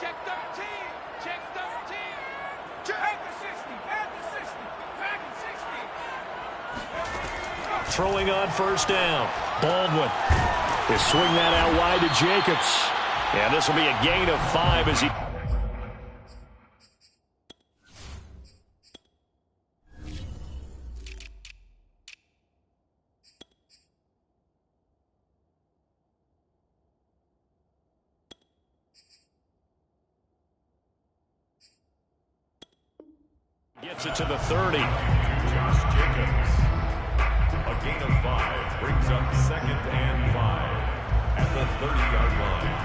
Check 13. Check 13. Back to 60. Back to 60. Back to 60. Throwing on first down. Baldwin. They swing that out wide to Jacobs. And this will be a gain of 5 as he... Gets it to the 30. Josh Jacobs. A gain of 5 brings up 2nd and 5 at the 30-yard line.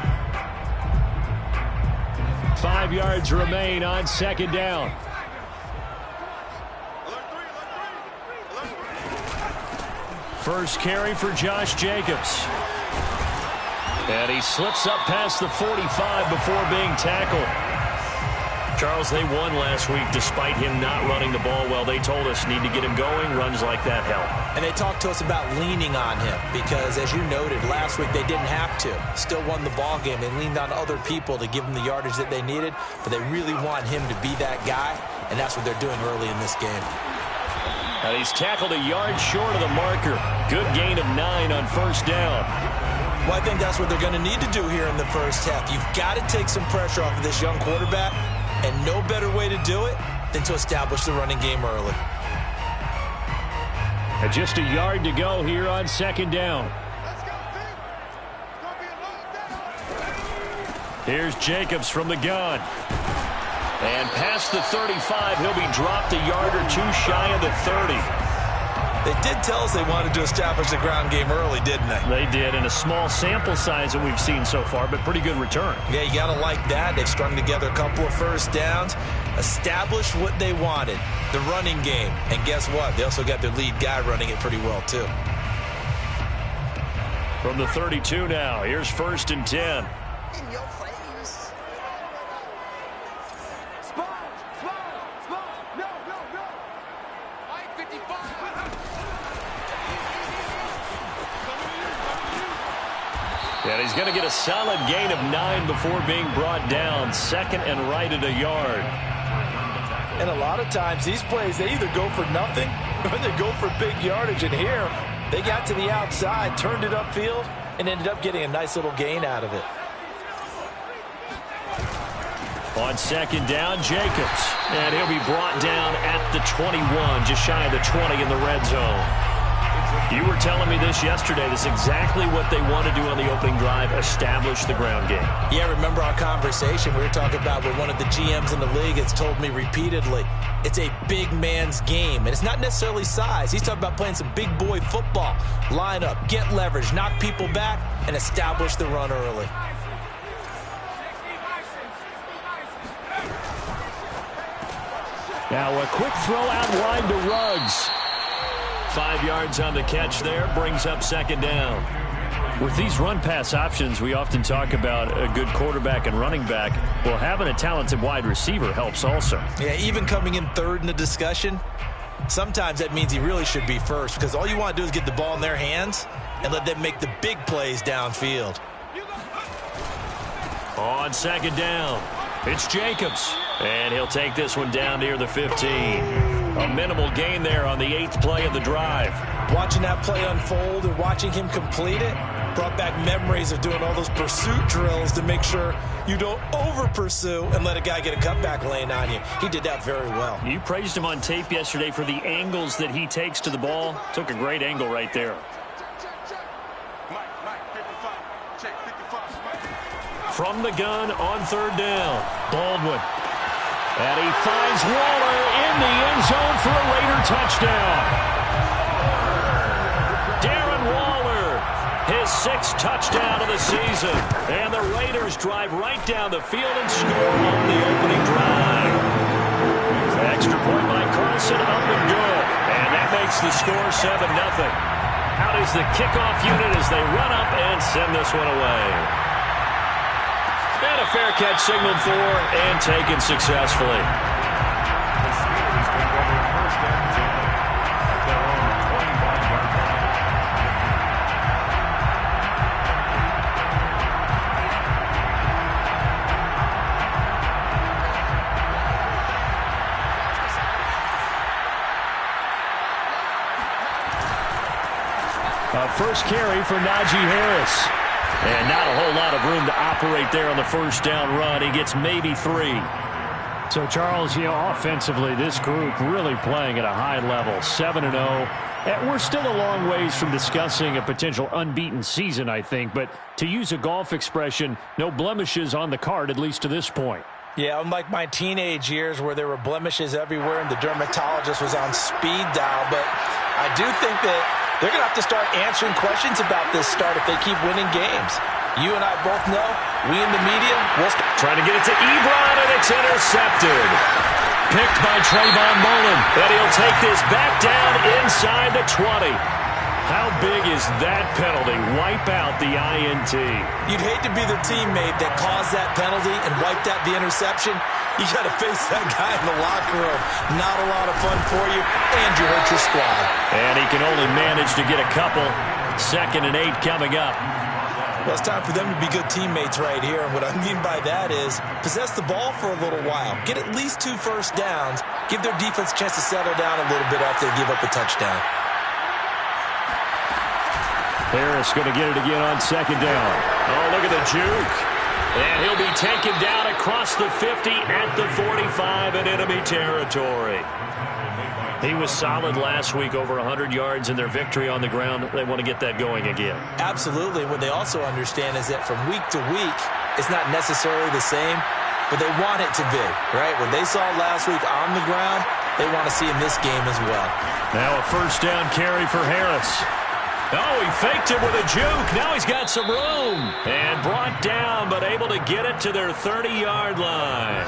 5 yards remain on 2nd down. First carry for Josh Jacobs. And he slips up past the 45 before being tackled. Charles, they won last week despite him not running the ball well. They told us need to get him going. Runs like that help. And they talked to us about leaning on him because, as you noted, last week they didn't have to. Still won the ball game. They leaned on other people to give them the yardage that they needed, but they really want him to be that guy, and that's what they're doing early in this game. And he's tackled a yard short of the marker. Good gain of 9 on first down. Well, I think that's what they're going to need to do here in the first half. You've got to take some pressure off of this young quarterback. And no better way to do it than to establish the running game early. And just a yard to go here on 2nd down. Here's Jacobs from the gun. And past the 35, he'll be dropped a yard or 2 shy of the 30. They did tell us they wanted to establish the ground game early, didn't they? They did, in a small sample size that we've seen so far, but pretty good return. Yeah, you got to like that. They've strung together a couple of first downs, established what they wanted, the running game. And guess what? They also got their lead guy running it pretty well, too. From the 32 now, here's 1st and 10. In your face. No. I-55. And he's going to get a solid gain of 9 before being brought down. 2nd and right at a yard. And a lot of times these plays, they either go for nothing or they go for big yardage. And here, they got to the outside, turned it upfield, and ended up getting a nice little gain out of it. On 2nd down, Jacobs. And he'll be brought down at the 21, just shy of the 20 in the red zone. You were telling me this yesterday. This is exactly what they want to do on the opening drive, establish the ground game. Yeah, remember our conversation. We were talking about what one of the GMs in the league has told me repeatedly. It's a big man's game, and it's not necessarily size. He's talking about playing some big boy football. Line up, get leverage, knock people back, and establish the run early. Now a quick throw out wide to Ruggs. 5 yards on the catch there, brings up 2nd down. With these run-pass options, we often talk about a good quarterback and running back. Well, having a talented wide receiver helps also. Yeah, even coming in 3rd in the discussion, sometimes that means he really should be first because all you want to do is get the ball in their hands and let them make the big plays downfield. On 2nd down, it's Jacobs. And he'll take this one down near the 15. A minimal gain there on the 8th play of the drive. Watching that play unfold and watching him complete it brought back memories of doing all those pursuit drills to make sure you don't over-pursue and let a guy get a cutback lane on you. He did that very well. You praised him on tape yesterday for the angles that he takes to the ball. Took a great angle right there. From the gun on 3rd down, Baldwin. And he finds Waller in the end zone for a Raider touchdown. Darren Waller, his 6th touchdown of the season. And the Raiders drive right down the field and score on the opening drive. Extra point by Carson, up and good. And that makes the score 7-0. Out is the kickoff unit as they run up and send this one away. And a fair catch signaled for and taken successfully. first carry for Najee Harris. And not a whole lot of room to operate there on the first down run. He gets maybe 3. So, Charles, offensively, this group really playing at a high level, 7-0. We're still a long ways from discussing a potential unbeaten season, I think. But to use a golf expression, no blemishes on the card, at least to this point. Yeah, unlike my teenage years where there were blemishes everywhere and the dermatologist was on speed dial. But I do think that they're going to have to start answering questions about this start if they keep winning games. You and I both know, we in the media, we'll trying to get it to Ebron, and it's intercepted. Picked by Trayvon Mullen, and he'll take this back down inside the 20. How big is that penalty? Wipe out the INT. You'd hate to be the teammate that caused that penalty and wiped out the interception. You got to face that guy in the locker room. Not a lot of fun for you, and you hurt your squad. And he can only manage to get a couple. 2nd and 8 coming up. Well, it's time for them to be good teammates right here. And what I mean by that is possess the ball for a little while. Get at least 2 first downs. Give their defense a chance to settle down a little bit after they give up a touchdown. Harris going to get it again on 2nd down. Oh, look at the juke. And he'll be taken down across the 50 at the 45 in enemy territory. He was solid last week, over 100 yards in their victory on the ground. They want to get that going again. Absolutely. What they also understand is that from week to week, it's not necessarily the same, but they want it to be, right? What they saw last week on the ground, they want to see in this game as well. Now a first down carry for Harris. Oh, he faked it with a juke. Now he's got some room. And brought down, but able to get it to their 30-yard line.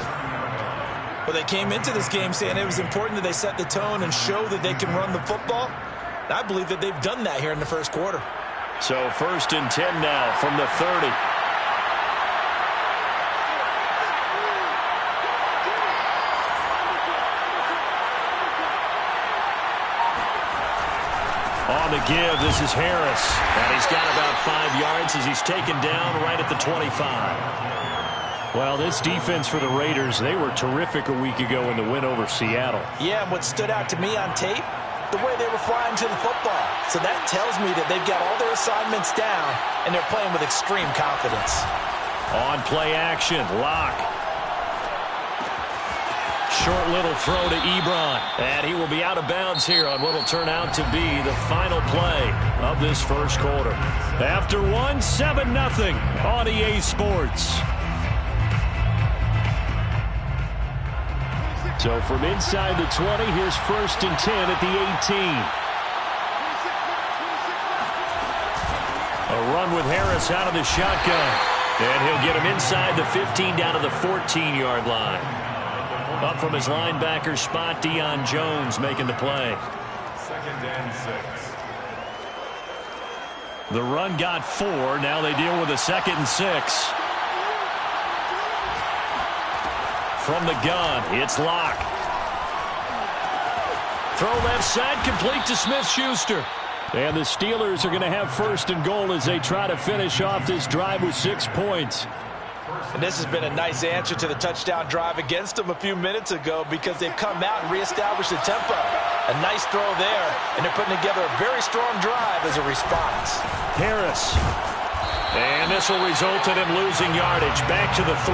Well, they came into this game saying it was important that they set the tone and show that they can run the football. I believe that they've done that here in the first quarter. So 1st and 10 now from the 30. On the give, this is Harris. And he's got about 5 yards as he's taken down right at the 25. Well, this defense for the Raiders, they were terrific a week ago in the win over Seattle. Yeah, and what stood out to me on tape, the way they were flying to the football. So that tells me that they've got all their assignments down, and they're playing with extreme confidence. On play action, Locke. Short little throw to Ebron. And he will be out of bounds here on what will turn out to be the final play of this first quarter. After one, 7-0 on EA Sports. So from inside the 20, here's 1st and 10 at the 18. A run with Harris out of the shotgun. And he'll get him inside the 15 down to the 14-yard line. Up from his linebacker spot, Deion Jones making the play. 2nd and 6. The run got 4. Now they deal with a 2nd and 6. From the gun, it's Locke. Throw left side, complete to Smith-Schuster. And the Steelers are going to have 1st and goal as they try to finish off this drive with 6 points. And this has been a nice answer to the touchdown drive against them a few minutes ago because they've come out and reestablished the tempo. A nice throw there, and they're putting together a very strong drive as a response. Harris. And this will result in him losing yardage. Back to the 3.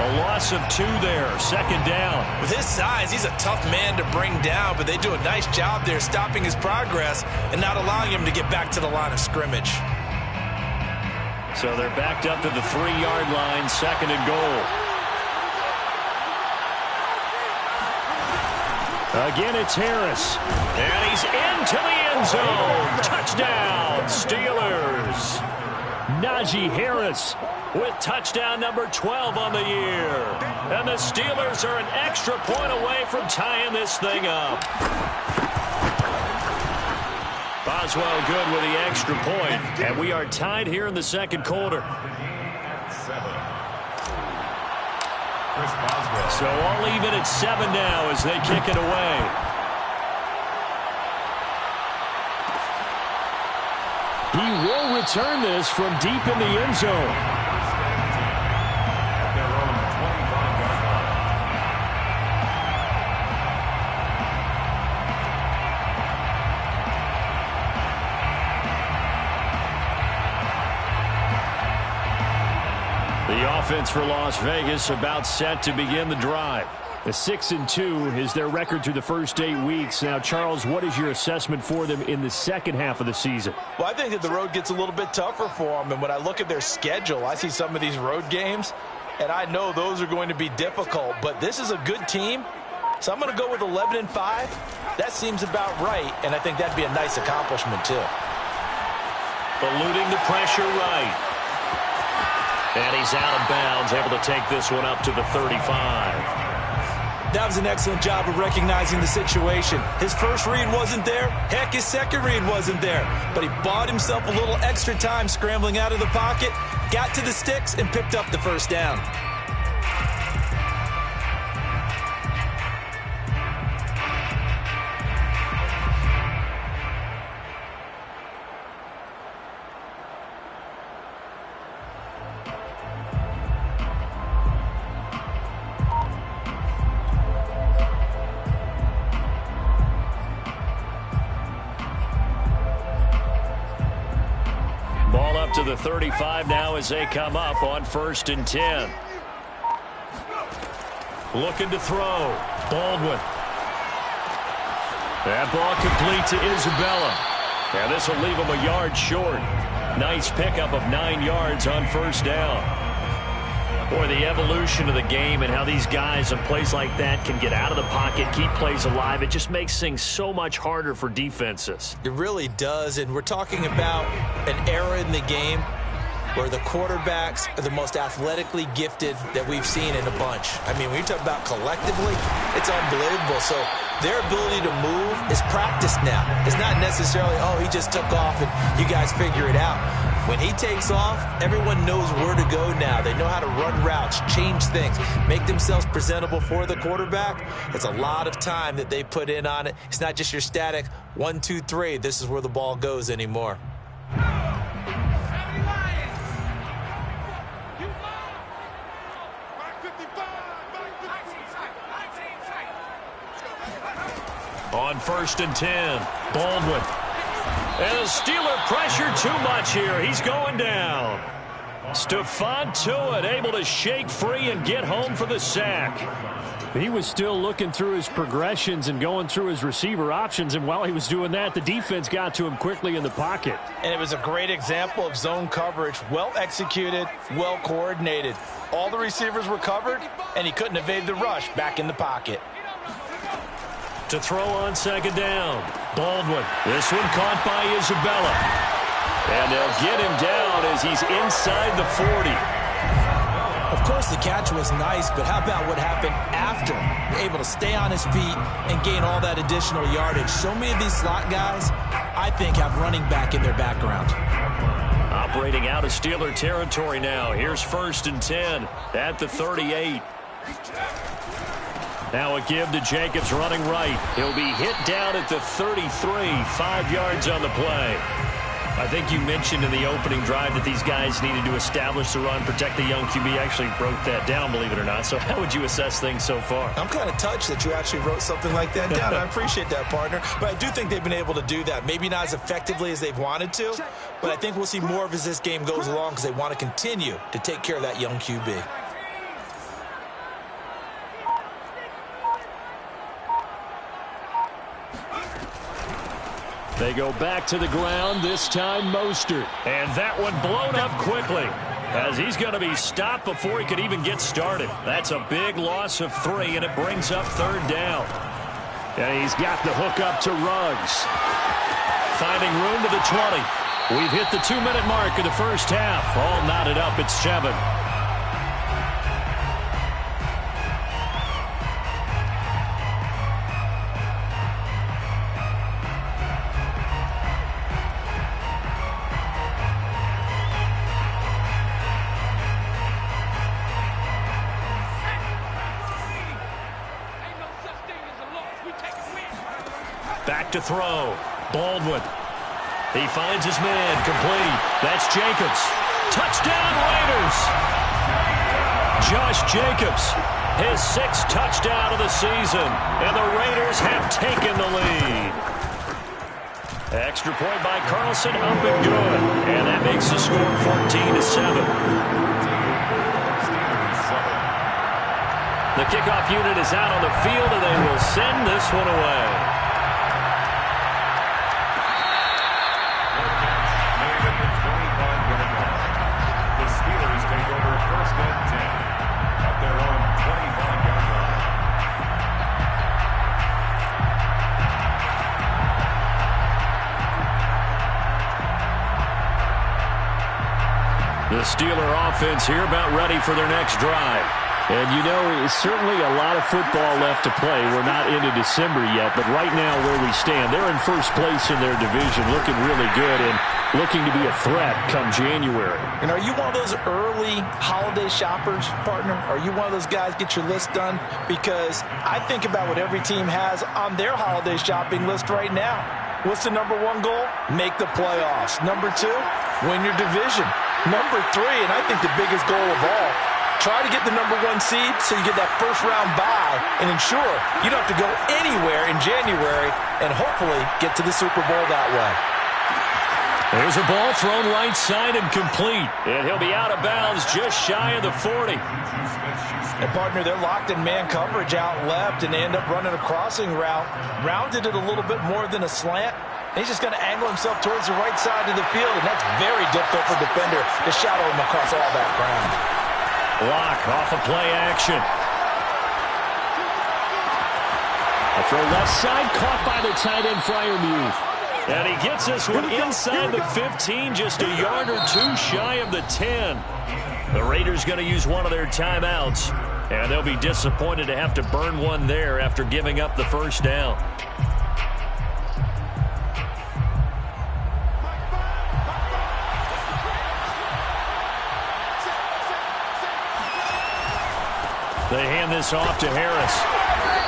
A loss of 2 there, 2nd down. With his size, he's a tough man to bring down, but they do a nice job there stopping his progress and not allowing him to get back to the line of scrimmage. So they're backed up to the 3-yard line, 2nd and goal. Again, it's Harris. And he's into the end zone. Touchdown, Steelers. Najee Harris with touchdown number 12 on the year. And the Steelers are an extra point away from tying this thing up. Boswell good with the extra point. And we are tied here in the second quarter. 7. Chris Boswell. So all even at 7 now as they kick it away. He will return this from deep in the end zone. Their own 25-yard line. The offense for Las Vegas about set to begin the drive. The 6-2 is their record through the first 8 weeks. Now, Charles, what is your assessment for them in the second half of the season? Well, I think that the road gets a little bit tougher for them. And when I look at their schedule, I see some of these road games, and I know those are going to be difficult. But this is a good team, so I'm going to go with 11-5. That seems about right, and I think that'd be a nice accomplishment, too. Eluding the pressure right. And he's out of bounds, able to take this one up to the 35. That was an excellent job of recognizing the situation. His first read wasn't there. Heck, his second read wasn't there. But he bought himself a little extra time scrambling out of the pocket, got to the sticks, and picked up the first down. To the 35 now as they come up on 1st and 10. Looking to throw. Baldwin. That ball complete to Isabella. And this will leave him a yard short. Nice pickup of 9 yards on 1st down. Boy, the evolution of the game and how these guys in plays like that can get out of the pocket, keep plays alive, it just makes things so much harder for defenses. It really does, and we're talking about an era in the game where the quarterbacks are the most athletically gifted that we've seen in a bunch. I mean, when you talk about collectively, it's unbelievable. So their ability to move is practiced now. It's not necessarily, oh, he just took off and you guys figure it out. When he takes off, everyone knows where to go now. They know how to run routes, change things, make themselves presentable for the quarterback. It's a lot of time that they put in on it. It's not just your static 1, 2, 3. This is where the ball goes anymore. On 1st and 10, Baldwin. And the Steeler pressure too much here. He's going down. Stephon Tuitt able to shake free and get home for the sack. He was still looking through his progressions and going through his receiver options, and while he was doing that, the defense got to him quickly in the pocket. And it was a great example of zone coverage. Well executed, well coordinated. All the receivers were covered, and he couldn't evade the rush back in the pocket. To throw on 2nd down, Baldwin. This one caught by Isabella. And they'll get him down as he's inside the 40. Of course, the catch was nice, but how about what happened after? Able to stay on his feet and gain all that additional yardage. So many of these slot guys, I think, have running back in their background. Operating out of Steeler territory now. Here's 1st and 10 at the 38. Now a give to Jacobs running right. He'll be hit down at the 33, 5 yards on the play. I think you mentioned in the opening drive that these guys needed to establish the run, protect the young QB. Actually wrote that down, believe it or not. So how would you assess things so far? I'm kind of touched that you actually wrote something like that down. I appreciate that, partner. But I do think they've been able to do that. Maybe not as effectively as they've wanted to, but I think we'll see more of as this game goes along because they want to continue to take care of that young QB. They go back to the ground, this time Mostert. And that one blown up quickly as he's going to be stopped before he could even get started. That's a big loss of 3, and it brings up 3rd down. And he's got the hook up to Ruggs. Finding room to the 20. We've hit the 2-minute mark of the first half. All knotted up at 7. Back to throw. Baldwin. He finds his man. Complete. That's Jacobs. Touchdown, Raiders. Josh Jacobs. His 6th touchdown of the season. And the Raiders have taken the lead. Extra point by Carlson. Up and good. And that makes the score 14-7. The kickoff unit is out on the field, and they will send this one away. Made at the 25-yard line. The Steelers take over first and 10 at their own 25-yard line. The Steeler offense here about ready for their next drive. And, you know, it's certainly a lot of football left to play. We're not into December yet, but right now where we stand, they're in first place in their division, looking really good and looking to be a threat come January. And are you one of those early holiday shoppers, partner? Are you one of those guys get your list done? Because I think about what every team has on their holiday shopping list right now. What's the number one goal? Make the playoffs. Number two, win your division. Number three, and I think the biggest goal of all, try to get the number one seed so you get that first-round bye and ensure you don't have to go anywhere in January and hopefully get to the Super Bowl that way. There's a ball thrown right side and complete. And he'll be out of bounds just shy of the 40. And, partner, they're locked in man coverage out left, and they end up running a crossing route. Rounded it a little bit more than a slant. He's just going to angle himself towards the right side of the field, and that's very difficult for a defender to shadow him across all that ground. Block off of play action. A throw left side, caught by the tight end, Freiermuth. And he gets this one inside the 15, just a yard or two shy of the 10. The Raiders going to use one of their timeouts, and they'll be disappointed to have to burn one there after giving up the first down. They hand this off to Harris,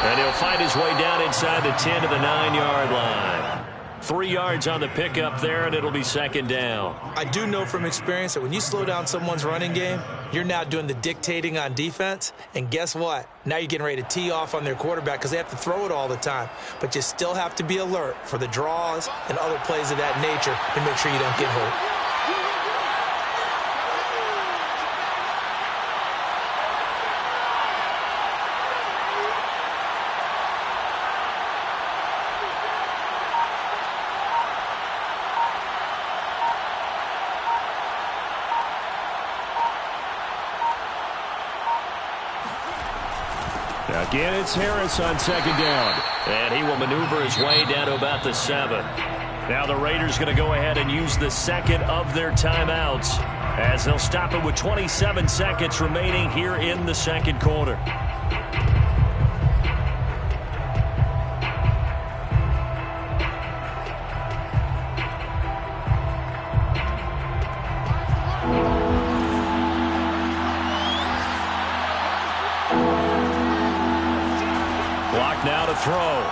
and he'll find his way down inside the 10 to the 9-yard line. 3 yards on the pickup there, and it'll be second down. I do know from experience that when you slow down someone's running game, you're now doing the dictating on defense, and guess what? Now you're getting ready to tee off on their quarterback because they have to throw it all the time. But you still have to be alert for the draws and other plays of that nature and make sure you don't get hurt. Again, it's Harris on second down. And he will maneuver his way down to about the 7. Now the Raiders going to go ahead and use the second of their timeouts as they'll stop it with 27 seconds remaining here in the second quarter. Now to throw.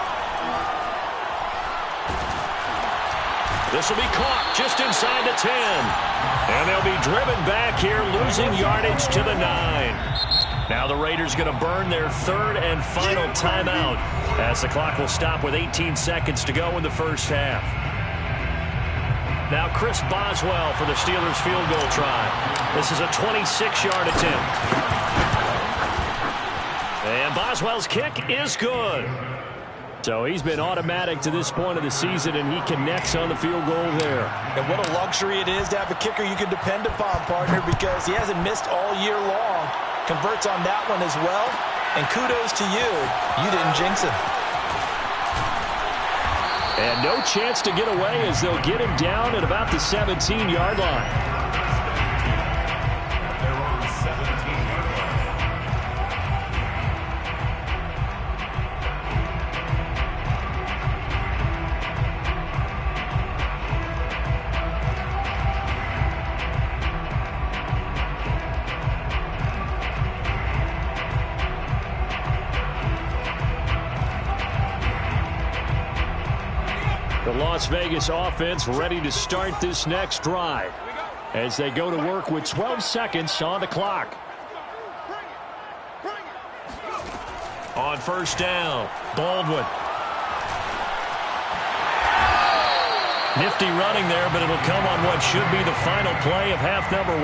This will be caught just inside the 10. And they'll be driven back here, losing yardage to the 9. Now the Raiders going to burn their third and final timeout as the clock will stop with 18 seconds to go in the first half. Now Chris Boswell for the Steelers field goal try. This is a 26-yard attempt. And Boswell's kick is good. So he's been automatic to this point of the season, and he connects on the field goal there. And what a luxury it is to have a kicker you can depend upon, partner, because he hasn't missed all year long. Converts on that one as well. And kudos to you. You didn't jinx him. And no chance to get away as they'll get him down at about the 17-yard line. The Las Vegas offense ready to start this next drive as they go to work with 12 seconds on the clock. On first down, Baldwin. Nifty running there, but it'll come on what should be the final play of half number 1.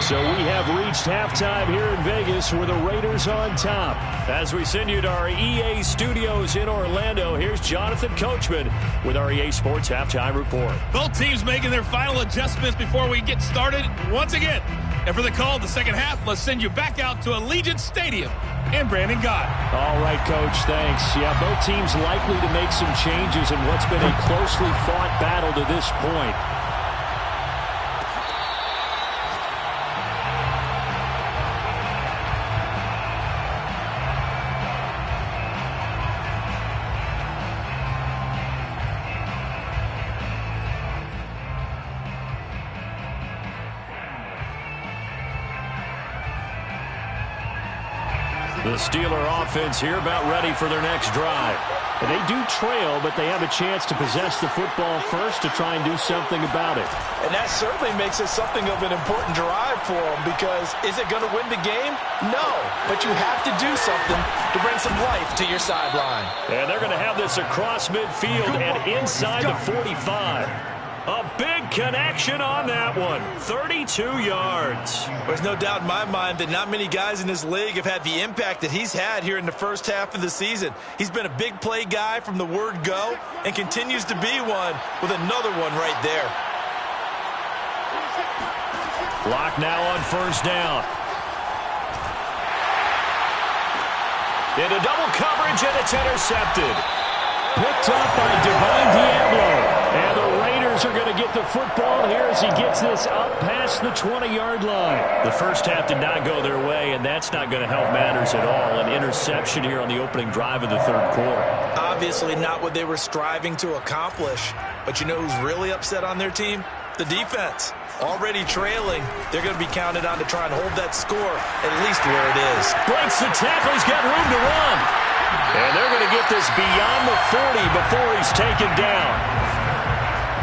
So we have reached halftime here in Vegas with the Raiders on top. As we send you to our EA studios in Orlando, here's Jonathan Coachman with our EA Sports Halftime Report. Both teams making their final adjustments before we get started once again. And for the call of the second half, let's send you back out to Allegiant Stadium and Brandon Gott. All right, Coach, thanks. Yeah, both teams likely to make some changes in what's been a closely fought battle to this point. The Steeler offense here about ready for their next drive. And they do trail, but they have a chance to possess the football first to try and do something about it. And that certainly makes it something of an important drive for them, because is it going to win the game? No, but you have to do something to bring some life to your sideline. And they're going to have this across midfield and inside the 45. A big connection on that one. 32 yards. There's no doubt in my mind that not many guys in this league have had the impact that he's had here in the first half of the season. He's been a big play guy from the word go and continues to be one with another one right there. Lock now on first down. Into double coverage, and it's intercepted. Picked up by Divine Diablo. And the Raiders are going to get the football here as he gets this up past the 20-yard line. The first half did not go their way, and that's not going to help matters at all. An interception here on the opening drive of the third quarter. Obviously not what they were striving to accomplish. But you know who's really upset on their team? The defense. Already trailing, they're going to be counted on to try and hold that score at least where it is. Breaks the tackle. He's got room to run. And they're going to get this beyond the 40 before he's taken down.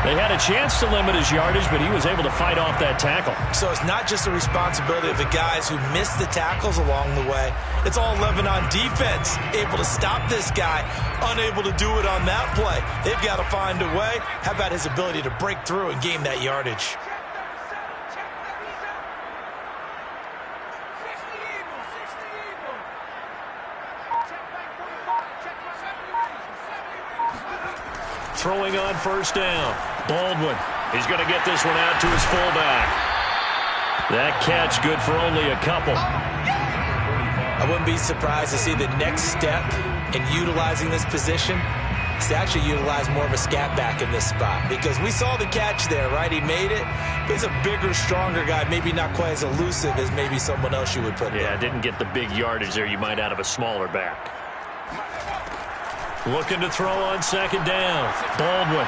They had a chance to limit his yardage, but he was able to fight off that tackle. So it's not just the responsibility of the guys who missed the tackles along the way. It's all 11 on defense, able to stop this guy, unable to do it on that play. They've got to find a way. How about his ability to break through and gain that yardage? Throwing on first down. Baldwin. He's going to get this one out to his fullback. That catch good for only a couple. I wouldn't be surprised to see the next step in utilizing this position is to actually utilize more of a scat back in this spot, because we saw the catch there, right? He made it, but he's a bigger, stronger guy, maybe not quite as elusive as maybe someone else you would put there. Yeah, didn't get the big yardage there you might out of a smaller back. Looking to throw on second down. Baldwin.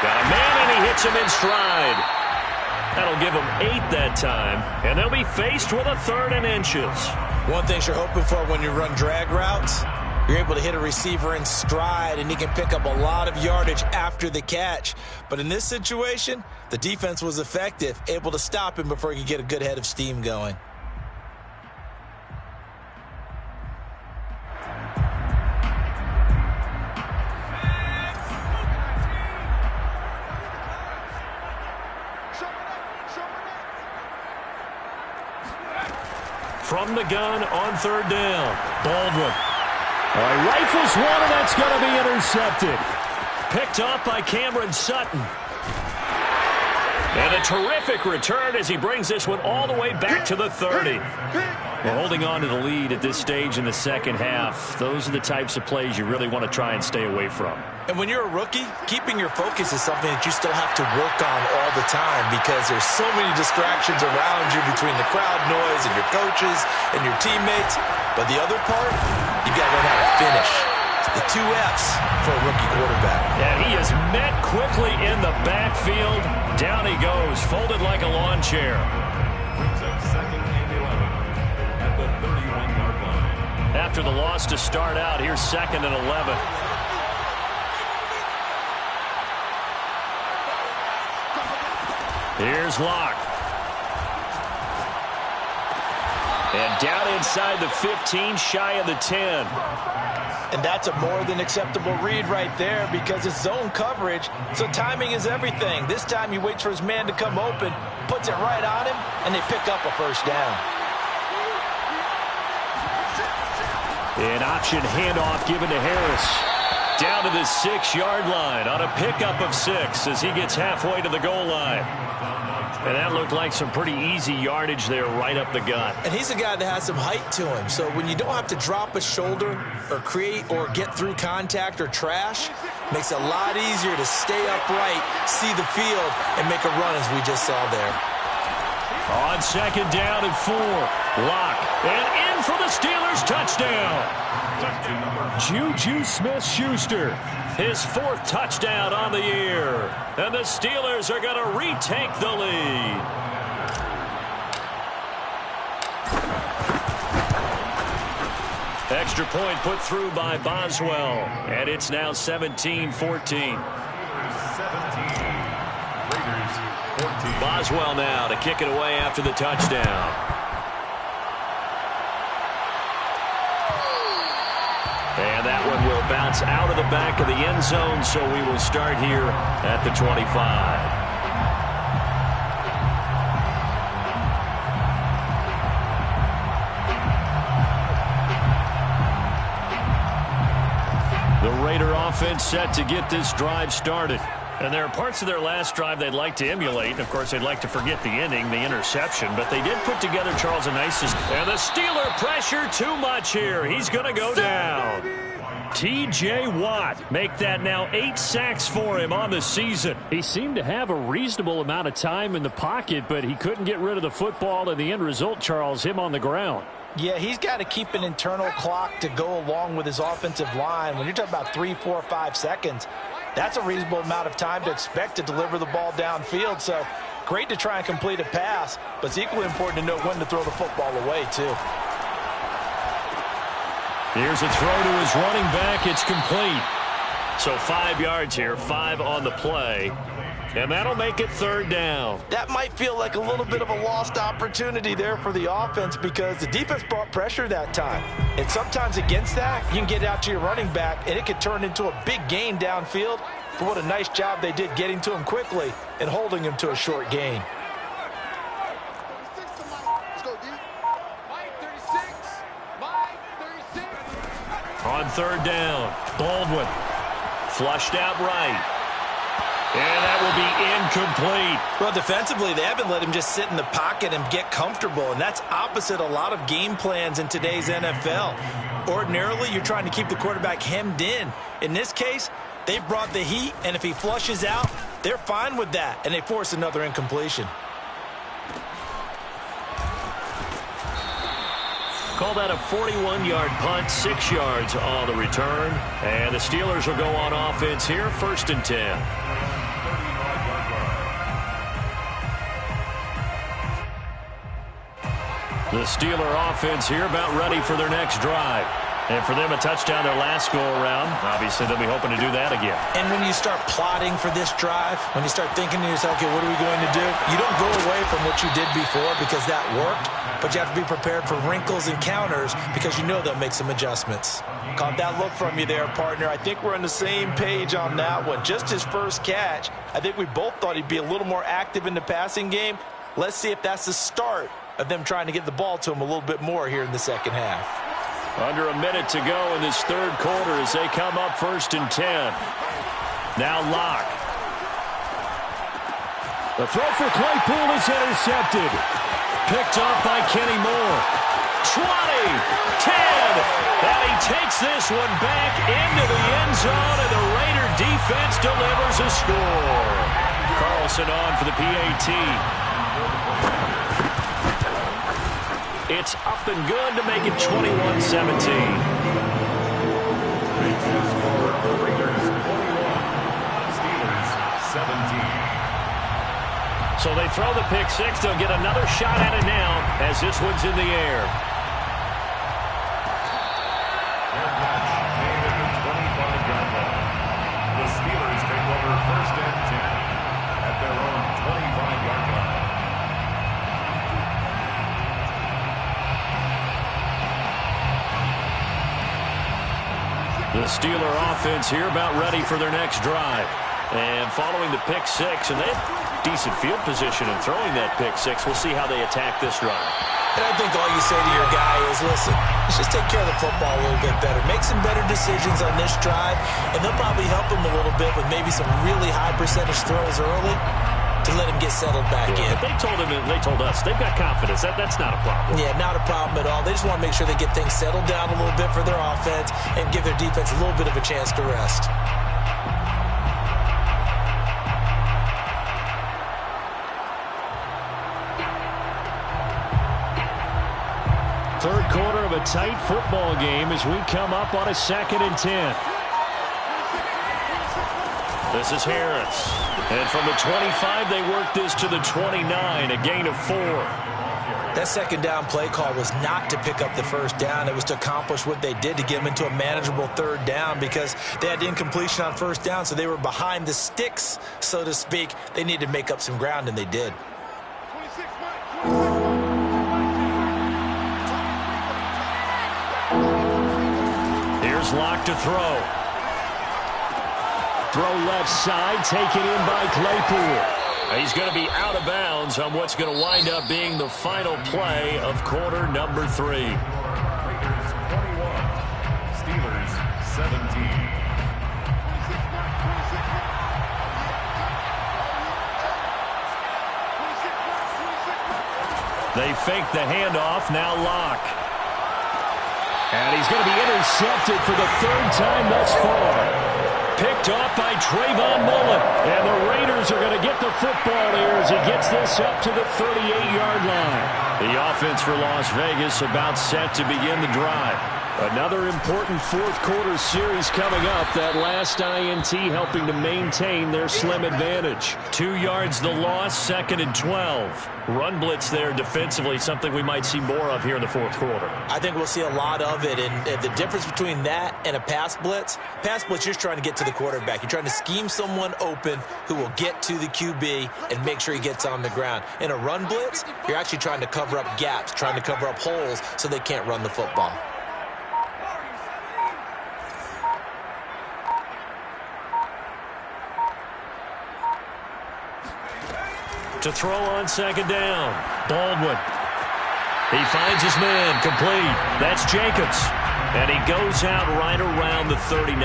Got a man, and he hits him in stride. That'll give him 8 that time, and they'll be faced with a 3rd and inches. One thing you're hoping for when you run drag routes, you're able to hit a receiver in stride, and he can pick up a lot of yardage after the catch. But in this situation, the defense was effective, able to stop him before he could get a good head of steam going. From the gun on third down. Baldwin. Rifles one, and that's going to be intercepted. Picked off by Cameron Sutton. And a terrific return as he brings this one all the way back to the 30. We're holding on to the lead at this stage in the second half. Those are the types of plays you really want to try and stay away from. And when you're a rookie, keeping your focus is something that you still have to work on all the time, because there's so many distractions around you between the crowd noise and your coaches and your teammates. But the other part, you got to learn how to finish. The 2 F's for a rookie quarterback. And he is met quickly in the backfield. Down he goes, folded like a lawn chair. Brings up 2nd and 11 at the 31-yard line. After the loss to start out, here's 2nd and 11. Here's Locke. And down inside the 15, shy of the 10. And that's a more than acceptable read right there, because it's zone coverage, so timing is everything. This time he waits for his man to come open, puts it right on him, and they pick up a first down. An option handoff given to Harris. Down to the 6-yard line on a pickup of 6 as he gets halfway to the goal line. And that looked like some pretty easy yardage there right up the gut. And he's a guy that has some height to him. So when you don't have to drop a shoulder or create or get through contact or trash, makes it a lot easier to stay upright, see the field, and make a run as we just saw there. On 2nd down and 4. Lock. And in for the Steelers touchdown. Juju Smith-Schuster. His 4th touchdown on the year. And the Steelers are going to retake the lead. Extra point put through by Boswell. And it's now 17-14. 17. Raiders 14. Boswell now to kick it away after the touchdown. And that one will bounce out of the back of the end zone, so we will start here at the 25. The Raider offense set to get this drive started. And there are parts of their last drive they'd like to emulate. And, of course, they'd like to forget the ending, the interception. But they did put together, Charles, a nice system. And the Steeler pressure too much here. He's going to go down. T.J. Watt make that now 8 sacks for him on the season. He seemed to have a reasonable amount of time in the pocket, but he couldn't get rid of the football. And the end result, Charles, him on the ground. Yeah, he's got to keep an internal clock to go along with his offensive line. When you're talking about 3, 4, 5 seconds, that's a reasonable amount of time to expect to deliver the ball downfield. So great to try and complete a pass, but it's equally important to know when to throw the football away, too. Here's a throw to his running back. It's complete. So 5 yards here, 5 on the play. And that'll make it 3rd down. That might feel like a little bit of a lost opportunity there for the offense because the defense brought pressure that time. And sometimes against that, you can get out to your running back, and it could turn into a big gain downfield. But what a nice job they did getting to him quickly and holding him to a short gain. On 3rd down, Baldwin flushed out right. And that will be incomplete. Well, defensively, they haven't let him just sit in the pocket and get comfortable, and that's opposite a lot of game plans in today's NFL. Ordinarily, you're trying to keep the quarterback hemmed in. In this case, they brought the heat, and if he flushes out, they're fine with that, and they force another incompletion. Call that a 41-yard punt, 6 yards on the return. And the Steelers will go on offense here, 1st and 10. The Steeler offense here about ready for their next drive. And for them, a touchdown their last go-around. Obviously, they'll be hoping to do that again. And when you start plotting for this drive, when you start thinking to yourself, okay, what are we going to do? You don't go away from what you did before because that worked, but you have to be prepared for wrinkles and counters because you know they'll make some adjustments. Caught that look from you there, partner. I think we're on the same page on that one. Just his first catch, I think we both thought he'd be a little more active in the passing game. Let's see if that's the start of them trying to get the ball to him a little bit more here in the second half. Under a minute to go in this 3rd quarter as they come up 1st and 10. Now Lock. The throw for Claypool is intercepted. Picked off by Kenny Moore. 20, 10, and he takes this one back into the end zone, and the Raider defense delivers a score. Carlson on for the PAT. It's up and good to make it 21-17. Raiders 21, Steelers 17. So they throw the pick 6. They'll get another shot at it now as this one's in the air. Fair catch made at the 25-yard line. The Steelers take over 1st and 10 at their own 25-yard line. The Steeler offense here about ready for their next drive. And following the pick 6, and decent field position in throwing that pick six. We'll see how they attack this drive. And I think all you say to your guy is, listen, let's just take care of the football a little bit better. Make some better decisions on this drive, and they'll probably help him a little bit with maybe some really high percentage throws early to let him get settled back in. They told him, and they told us, they've got confidence. That's not a problem. Yeah, not a problem at all. They just want to make sure they get things settled down a little bit for their offense and give their defense a little bit of a chance to rest. Third quarter of a tight football game as we come up on a 2nd and 10. This is Harris. And from the 25, they work this to the 29, a gain of 4. That second down play call was not to pick up the first down. It was to accomplish what they did to get them into a manageable third down because they had incompletion on first down, so they were behind the sticks, so to speak. They needed to make up some ground, and they did. Here's Locke to throw. Throw left side, taken in by Claypool. He's going to be out of bounds on what's going to wind up being the final play of quarter number 3. Raiders 21, Steelers 17. They fake the handoff, now Locke. And he's going to be intercepted for the 3rd time thus far. Picked off by Trayvon Mullen. And the Raiders are going to get the football here as he gets this up to the 38-yard line. The offense for Las Vegas about set to begin the drive. Another important fourth quarter series coming up. That last INT helping to maintain their slim advantage. 2 yards the loss, 2nd and 12. Run blitz there defensively, something we might see more of here in the fourth quarter. I think we'll see a lot of it, and the difference between that and a pass blitz, you're just trying to get to the quarterback. You're trying to scheme someone open who will get to the QB and make sure he gets on the ground. In a run blitz, you're actually trying to cover up gaps, trying to cover up holes so they can't run the football. To throw on 2nd down. Baldwin. He finds his man, complete. That's Jacobs. And he goes out right around the 39.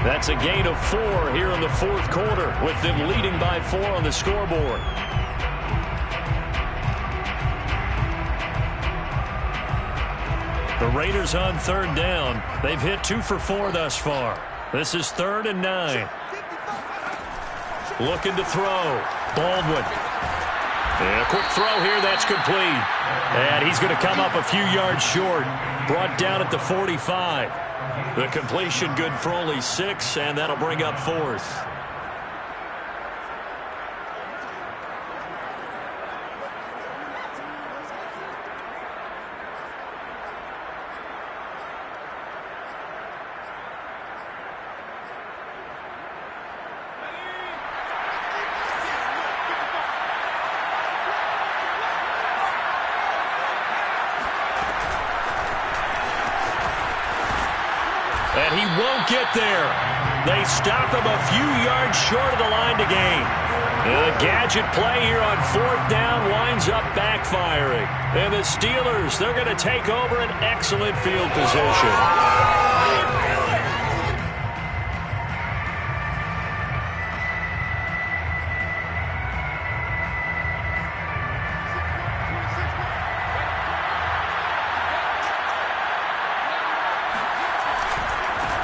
That's a gain of 4 here in the fourth quarter with them leading by 4 on the scoreboard. The Raiders on 3rd down. They've hit 2 for 4 thus far. This is 3rd and 9. Looking to throw. Baldwin. And a quick throw here, that's complete. And he's going to come up a few yards short. Brought down at the 45. The completion good for only 6, and that'll bring up 4th. And he won't get there. They stop him a few yards short of the line to gain. And a gadget play here on 4th down winds up backfiring. And the Steelers, they're going to take over an excellent field position.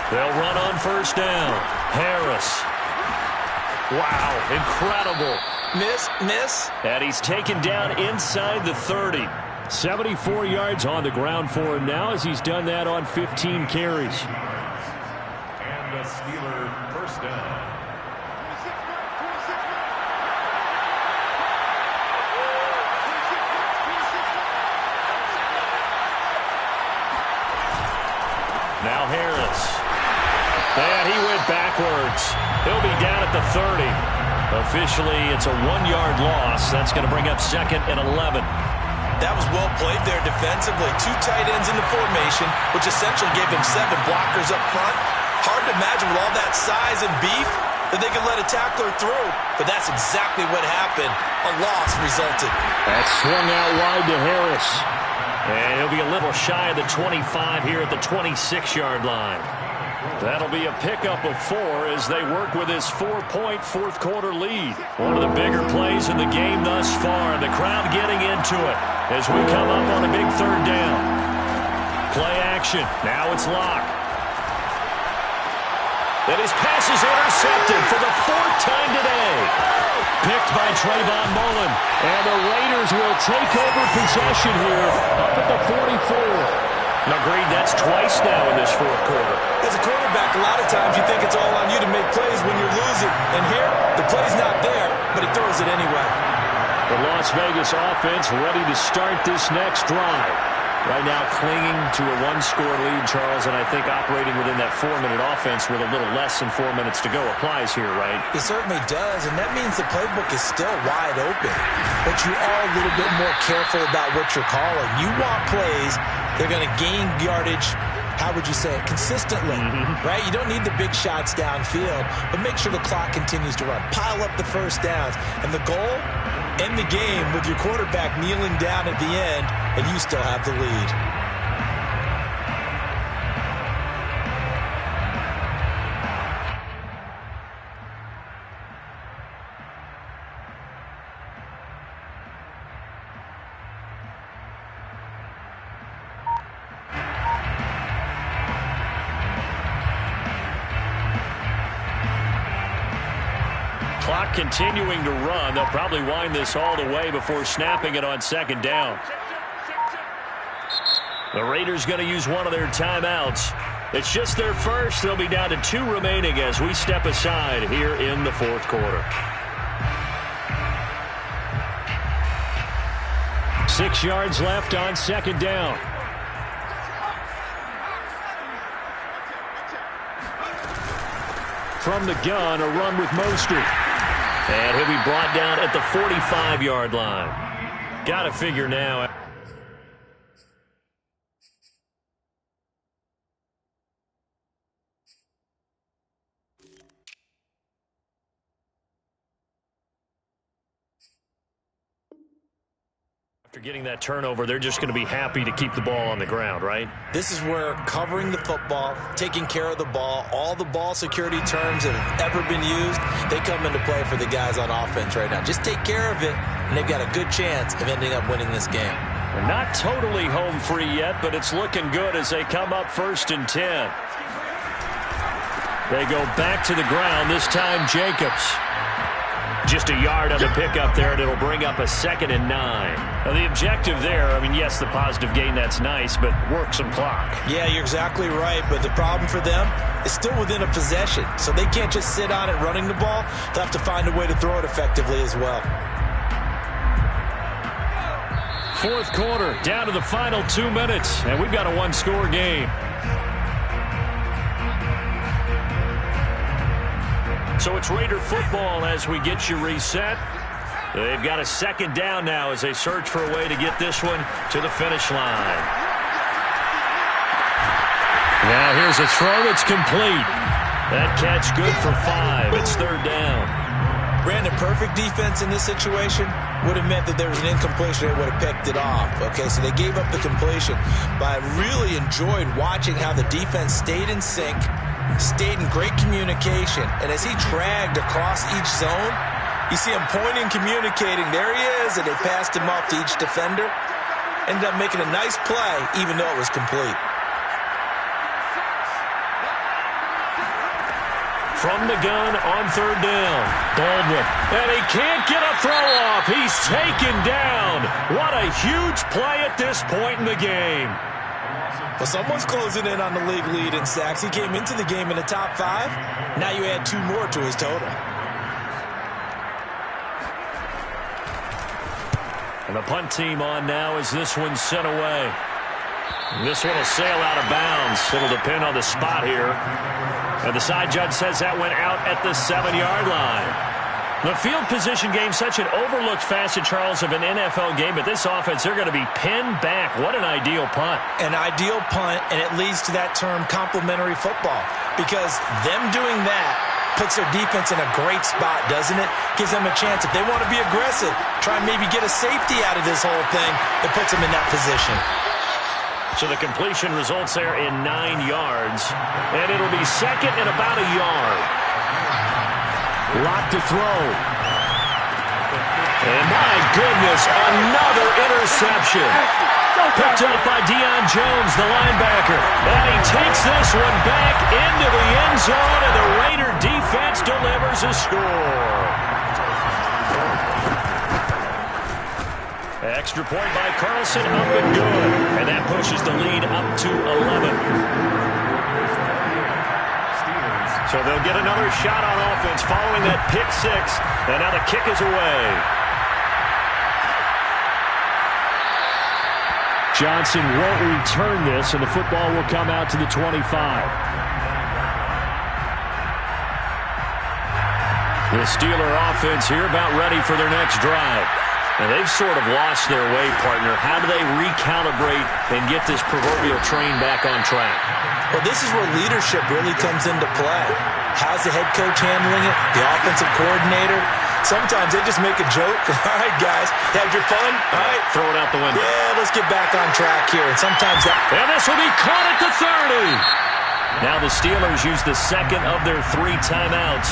They'll run on 1st down. Harris. Wow, incredible. Miss. And he's taken down inside the 30. 74 yards on the ground for him now as he's done that on 15 carries. And a Steeler 1st down. Now Harris. And he went backwards. He'll be down at the 30. Officially, it's a 1-yard loss. That's going to bring up 2nd and 11. That was well played there defensively. 2 tight ends in the formation, which essentially gave him 7 blockers up front. Hard to imagine with all that size and beef, that they could let a tackler through, but that's exactly what happened. A loss resulted. That swung out wide to Harris. And he'll be a little shy of the 25 here at the 26-yard line. That'll be a pickup of 4 as they work with his 4-point fourth-quarter lead. One of the bigger plays in the game thus far, and the crowd getting into it as we come up on a big third down. Play action. Now it's Locke. And his pass is intercepted for the 4th time today. Picked by Trayvon Mullen. And the Raiders will take over possession here up at the 44. Agreed, that's twice now in this fourth quarter. As a quarterback, a lot of times you think it's all on you to make plays when you're losing. And here, the play's not there, but he throws it anyway. The Las Vegas offense ready to start this next drive. Right now clinging to a 1-score lead, Charles, and I think operating within that 4-minute offense with a little less than 4 minutes to go applies here, right? It certainly does, and that means the playbook is still wide open. But you are a little bit more careful about what you're calling. You want plays they're going to gain yardage, how would you say it, consistently, right? You don't need the big shots downfield, but make sure the clock continues to run. Pile up the first downs, and the goal, end the game with your quarterback kneeling down at the end, and you still have the lead. Clock continuing to run. They'll probably wind this all the way before snapping it on second down. The Raiders going to use one of their timeouts. It's just their first. They'll be down to 2 remaining as we step aside here in the fourth quarter. 6 yards left on second down. From the gun, a run with Mostert. And he'll be brought down at the 45-yard line. Got to figure now. After getting that turnover, they're just going to be happy to keep the ball on the ground, right? This is where covering the football, taking care of the ball, all the ball security terms that have ever been used, they come into play for the guys on offense right now. Just take care of it, and they've got a good chance of ending up winning this game. They're not totally home free yet, but it's looking good as they come up 1st and 10. They go back to the ground, this time Jacobs. Just a yard on the pickup there, and it'll bring up a 2nd and 9. Now, the objective there, I mean, yes, the positive gain, that's nice, but work some clock. Yeah, you're exactly right, but the problem for them is still within a possession, so they can't just sit on it running the ball. They'll have to find a way to throw it effectively as well. Fourth quarter, down to the final 2 minutes, and we've got a 1-score game. So it's Raider football as we get you reset. They've got a 2nd down now as they search for a way to get this one to the finish line. Now here's a throw. It's complete. That catch good for 5. It's 3rd down. Brandon, perfect defense in this situation would have meant that there was an incompletion. They would have picked it off. Okay, so they gave up the completion. But I really enjoyed watching how the defense stayed in sync, stayed in great communication, and as he dragged across each zone, you see him pointing, communicating. There he is, and they passed him off to each defender. Ended up making a nice play, even though it was complete. From the gun on 3rd down, Baldwin. And he can't get a throw off. He's taken down. What a huge play at this point in the game. Well, someone's closing in on the league lead in sacks. He came into the game in the top 5. Now you add 2 more to his total. And the punt team on now as this one's sent away. This one will sail out of bounds. It'll depend on the spot here. And the side judge says that went out at the 7-yard line. The field position game, such an overlooked facet, Charles, of an NFL game. But this offense, they're going to be pinned back. What an ideal punt. An ideal punt, and it leads to that term complimentary football. Because them doing that puts their defense in a great spot, doesn't it? Gives them a chance. If they want to be aggressive, try and maybe get a safety out of this whole thing, it puts them in that position. So the completion results there in 9 yards, and it'll be second and about a yard. Lock to throw. And my goodness, another interception. Picked up by Deion Jones, the linebacker. And he takes this one back into the end zone, and the Raider defense delivers a score. Extra point by Carlson, up and good. And that pushes the lead up to 11. So they'll get another shot on offense following that pick six. And now the kick is away. Johnson won't return this, and the football will come out to the 25. The Steeler offense here about ready for their next drive. And they've sort of lost their way, partner. How do they recalibrate and get this proverbial train back on track? Well, this is where leadership really comes into play. How's the head coach handling it? The offensive coordinator? Sometimes they just make a joke. All right, guys, had your fun? All right. Throw it out the window. Yeah, let's get back on track here. And sometimes that... And this will be caught at the 30. Now the Steelers use the second of their 3 timeouts,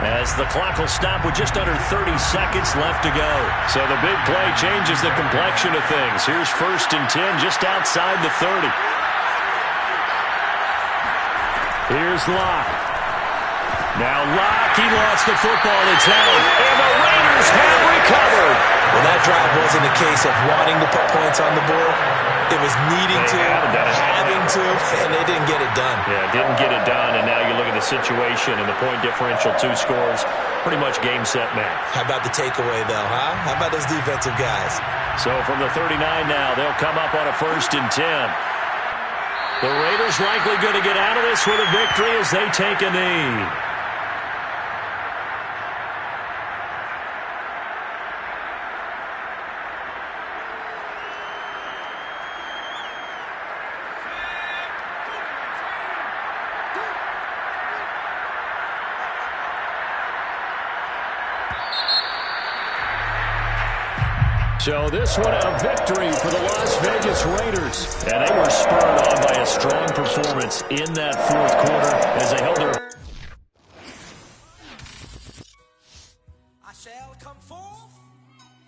as the clock will stop with just under 30 seconds left to go. So the big play changes the complexion of things. Here's 1st and 10 just outside the 30. Here's Locke. Now Locke, he lost the football. It's held. And the Raiders have recovered. Well, that drive wasn't a case of wanting to put points on the board. It was needing to, having to, and they didn't get it done. Yeah, didn't get it done, and now you look at the situation and the point differential, 2 scores, pretty much game, set, match. How about the takeaway, though, huh? How about those defensive guys? So from the 39 now, they'll come up on a 1st and 10. The Raiders likely going to get out of this with a victory as they take a knee. So this one a victory for the Las Vegas Raiders. And they were spurred on by a strong performance in that 4th quarter as they held their... I shall come forth